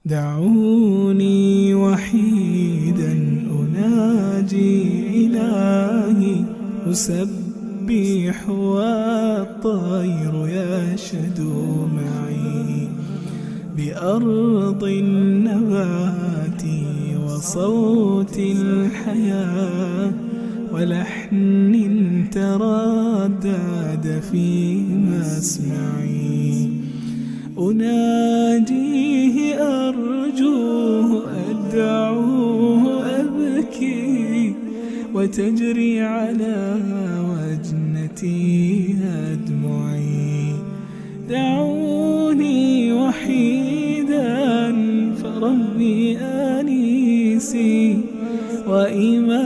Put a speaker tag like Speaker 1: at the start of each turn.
Speaker 1: دعوني وحيدا أناجي إلهي، أسبح والطير يشدو معي، بأرض النبات وصوت الحياة، ولحن تردد في مسمعي. أناجيه أرجوه أدعوه أبكي، وتجري على وجنتي أدمعي. دعوني وحيدا فربي أنيسي وإمامي